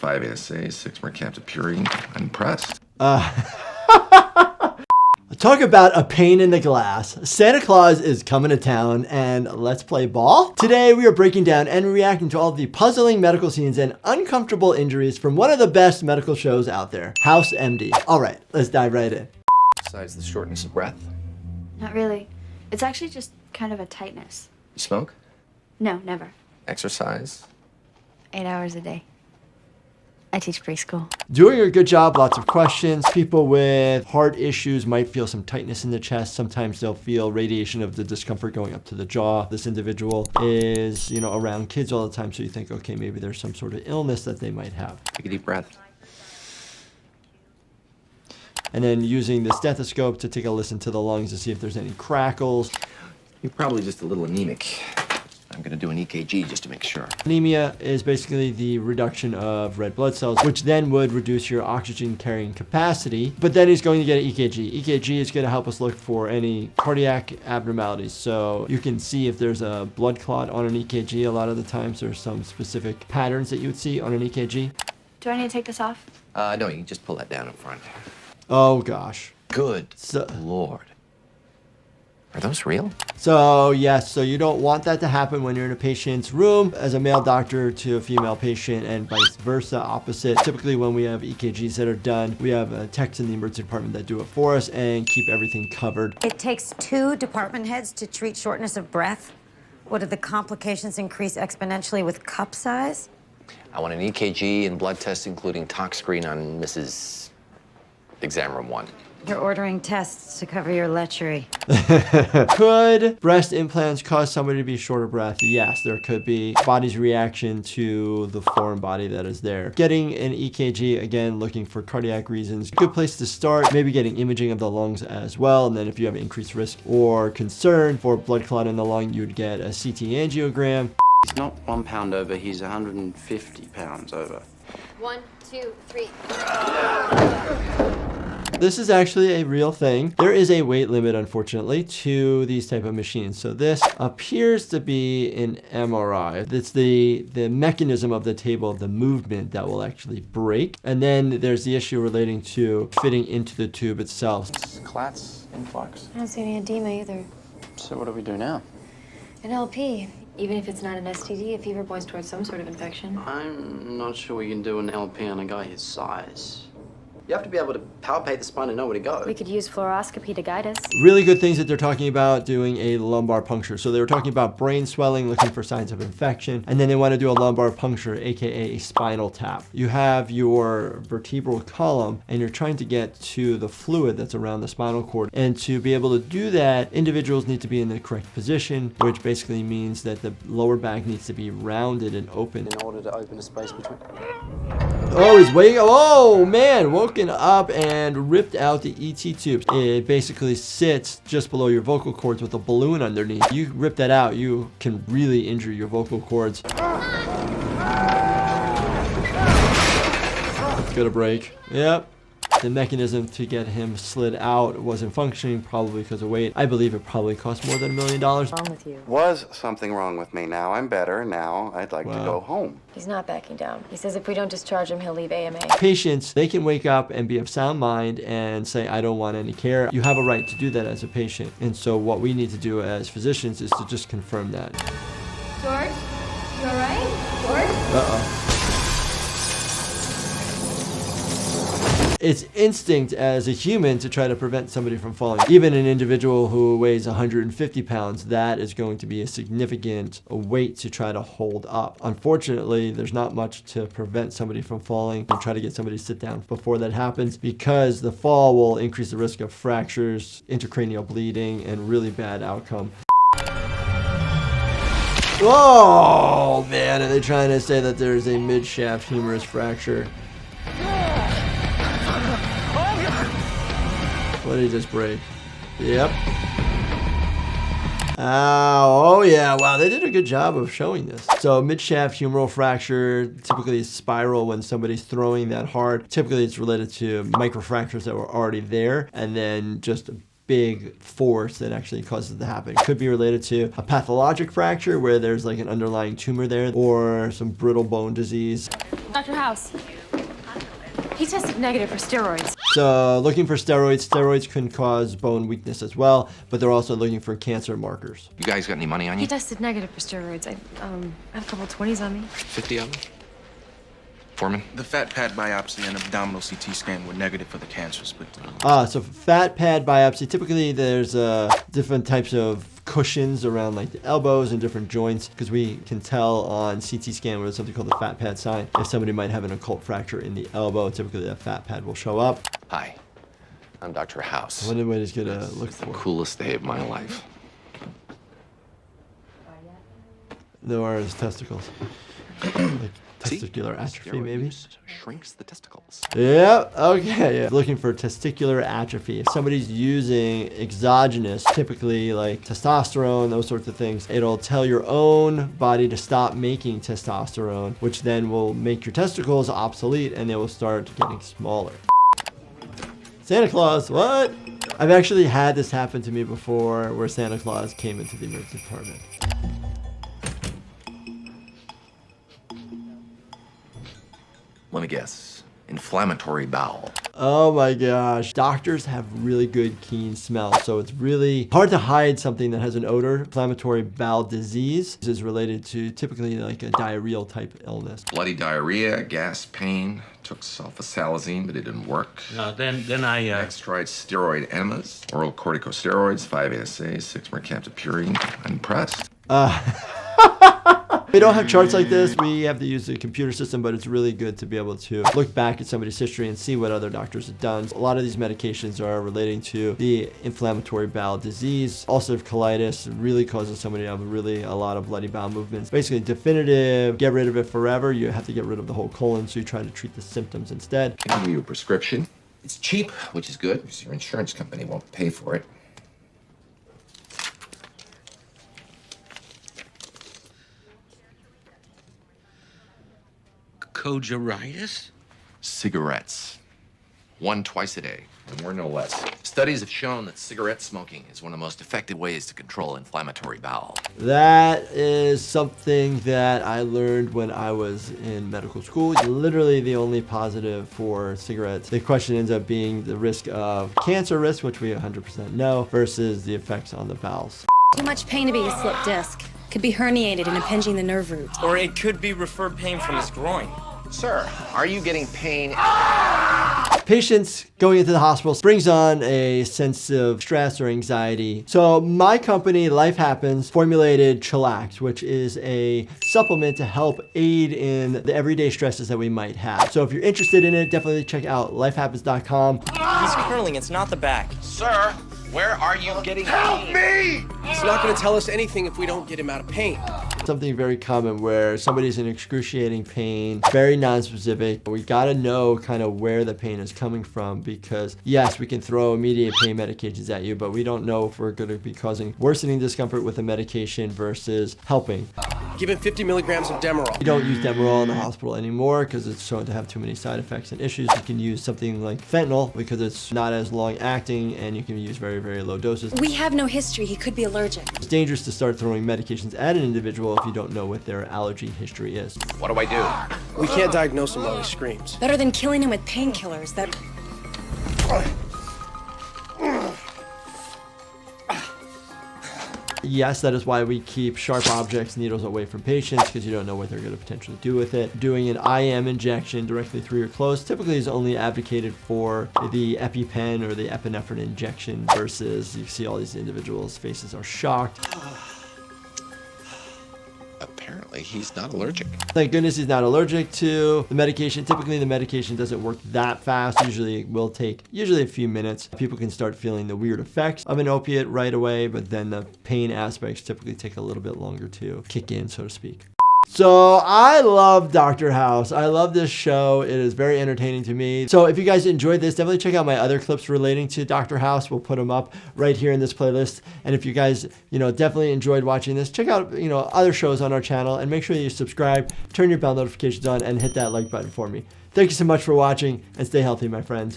5 ASAs, 6 mercaptan purine. I'm impressed. Talk about a pain in the glass. Santa Claus is coming to town, and let's play ball? Today we are breaking down and reacting to all the puzzling medical scenes and uncomfortable injuries from one of the best medical shows out there, House M.D. All right, let's dive right in. Besides the shortness of breath. Not really. It's actually just kind of a tightness. You smoke? No, never. Exercise? 8 hours a day. I teach preschool. Doing a good job, lots of questions. People with heart issues might feel some tightness in the chest. Sometimes they'll feel radiation of the discomfort going up to the jaw. This individual is, around kids all the time, so you think, okay, maybe there's some sort of illness that they might have. Take a deep breath. And then using the stethoscope to take a listen to the lungs to see if there's any crackles. You're probably just a little anemic. I'm gonna do an EKG just to make sure. Anemia is basically the reduction of red blood cells, which then would reduce your oxygen carrying capacity. But then he's going to get an EKG. EKG is gonna help us look for any cardiac abnormalities. So you can see if there's a blood clot on an EKG. A lot of the times there's some specific patterns that you would see on an EKG. Do I need to take this off? No, you can just pull that down in front. Oh gosh. Good Lord. Are those real? So yes, so you don't want that to happen when you're in a patient's room as a male doctor to a female patient and vice versa, opposite. Typically when we have EKGs that are done, we have techs in the emergency department that do it for us and keep everything covered. It takes 2 department heads to treat shortness of breath. What, did the complications increase exponentially with cup size? I want an EKG and blood test, including tox screen on Mrs. Exam Room 1. You're ordering tests to cover your lechery. Could breast implants cause somebody to be short of breath? Yes, there could be. Body's reaction to the foreign body that is there. Getting an EKG, again, looking for cardiac reasons. Good place to start. Maybe getting imaging of the lungs as well. And then if you have increased risk or concern for blood clot in the lung, you'd get a CT angiogram. He's not 1 pound over, he's 150 pounds over. 1, 2, 3. This is actually a real thing. There is a weight limit, unfortunately, to these type of machines. So this appears to be an MRI. It's the mechanism of the table, the movement that will actually break. And then there's the issue relating to fitting into the tube itself. Clats, influx. I don't see any edema either. So what do we do now? An LP. Even if it's not an STD, a fever points towards some sort of infection. I'm not sure we can do an LP on a guy his size. You have to be able to palpate the spine and know where to go. We could use fluoroscopy to guide us. Really good things that they're talking about doing a lumbar puncture. So they were talking about brain swelling, looking for signs of infection, and then they want to do a lumbar puncture, aka a spinal tap. You have your vertebral column and you're trying to get to the fluid that's around the spinal cord. And to be able to do that, individuals need to be in the correct position, which basically means that the lower back needs to be rounded and open. In order to open a space between... Oh, he's waking up. Oh, man, woken up and ripped out the ET tubes. It basically sits just below your vocal cords with a balloon underneath. You rip that out, you can really injure your vocal cords. It's gonna break. Yep. The mechanism to get him slid out wasn't functioning, probably because of weight. I believe it probably cost more than $1 million. What's wrong with you? Was something wrong with me. Now I'm better. Now I'd like to go home. He's not backing down. He says if we don't discharge him, he'll leave AMA. Patients, they can wake up and be of sound mind and say, I don't want any care. You have a right to do that as a patient. And so what we need to do as physicians is to just confirm that. George? You all right? George? Uh-oh. It's instinct as a human to try to prevent somebody from falling. Even an individual who weighs 150 pounds, that is going to be a significant weight to try to hold up. Unfortunately, there's not much to prevent somebody from falling and try to get somebody to sit down before that happens, because the fall will increase the risk of fractures, intracranial bleeding, and really bad outcome. Oh man, are they trying to say that there's a mid-shaft humerus fracture? What did he just break? Yep. Ow. Oh yeah, wow, they did a good job of showing this. So mid-shaft humeral fracture, typically it's spiral when somebody's throwing that hard. Typically it's related to microfractures that were already there, and then just big force that actually causes it to happen. It could be related to a pathologic fracture where there's like an underlying tumor there, or some brittle bone disease. Dr. House, he tested negative for steroids. So looking for steroids. Steroids can cause bone weakness as well, but they're also looking for cancer markers. You guys got any money on He you? tested negative for steroids. I have a couple 20s on me. 50 of them? Foreman? The fat pad biopsy and abdominal CT scan were negative for the cancers, but So fat pad biopsy, typically there's different types of cushions around like the elbows and different joints, because we can tell on CT scan where there's something called the fat pad sign if somebody might have an occult fracture in the elbow. Typically that fat pad will show up. Hi, I'm Dr. House. I wonder what he's gonna look It's the for. coolest day of my life. No, are his testicles. Like See? testicular atrophy, Steroid maybe? use shrinks the testicles. Yep, okay, yeah. Looking for testicular atrophy. If somebody's using exogenous, typically like testosterone, those sorts of things, it'll tell your own body to stop making testosterone, which then will make your testicles obsolete and they will start getting smaller. Santa Claus, what? I've actually had this happen to me before where Santa Claus came into the emergency department. Let me guess. Inflammatory bowel. Oh my gosh. Doctors have really good keen smell, so it's really hard to hide something that has an odor. Inflammatory bowel disease is related to typically like a diarrheal type illness. Bloody diarrhea, gas, pain. Took sulfasalazine, but it didn't work. Then I Next tried steroid enemas, oral corticosteroids, 5-ASA, 6 mercaptopurine. Unimpressed. We don't have charts like this. We have to use the computer system, but it's really good to be able to look back at somebody's history and see what other doctors have done. A lot of these medications are relating to the inflammatory bowel disease. Ulcerative colitis really causes somebody to have a lot of bloody bowel movements. Basically, definitive, get rid of it forever. You have to get rid of the whole colon, so you try to treat the symptoms instead. Can give you a prescription. It's cheap, which is good, because your insurance company won't pay for it. cojaritis? Cigarettes. One twice a day, no more, no less. Studies have shown that cigarette smoking is one of the most effective ways to control inflammatory bowel. That is something that I learned when I was in medical school. Literally the only positive for cigarettes. The question ends up being the risk of cancer risk, which we 100% know, versus the effects on the bowels. Too much pain to be a slip disc. Could be herniated and impinging the nerve root. Or it could be referred pain from his groin. Sir, are you getting pain? Patients going into the hospital brings on a sense of stress or anxiety. So my company, Life Happens, formulated Chillax, which is a supplement to help aid in the everyday stresses that we might have. So if you're interested in it, definitely check out lifehappens.com. He's curling, it's not the back. Sir, where are you getting pain? He's not going to tell us anything if we don't get him out of pain. Something very common where somebody's in excruciating pain, very nonspecific. We gotta know kind of where the pain is coming from, because yes, we can throw immediate pain medications at you, but we don't know if we're going to be causing worsening discomfort with a medication versus helping. Give him 50 milligrams of Demerol. We don't use Demerol in the hospital anymore because it's shown to have too many side effects and issues. You can use something like fentanyl because it's not as long acting and you can use very, very low doses. We have no history. He could be allergic. It's dangerous to start throwing medications at an individual if you don't know what their allergy history is. What do I do? We can't diagnose him while he screams. Better than killing him with painkillers. That. Yes, that is why we keep sharp objects, needles away from patients, because you don't know what they're going to potentially do with it. Doing an IM injection directly through your clothes typically is only advocated for the EpiPen or the epinephrine injection versus you see all these individuals' faces are shocked. Apparently, he's not allergic. Thank goodness he's not allergic to the medication. Typically, the medication doesn't work that fast. Usually, it will take a few minutes. People can start feeling the weird effects of an opiate right away, but then the pain aspects typically take a little bit longer to kick in, so to speak. So I love Dr. House. I love this show. It is very entertaining to me. So if you guys enjoyed this, definitely check out my other clips relating to Dr. House. We'll put them up right here in this playlist. And if you guys, definitely enjoyed watching this, check out, other shows on our channel and make sure you subscribe, turn your bell notifications on, and hit that like button for me. Thank you so much for watching and stay healthy, my friends.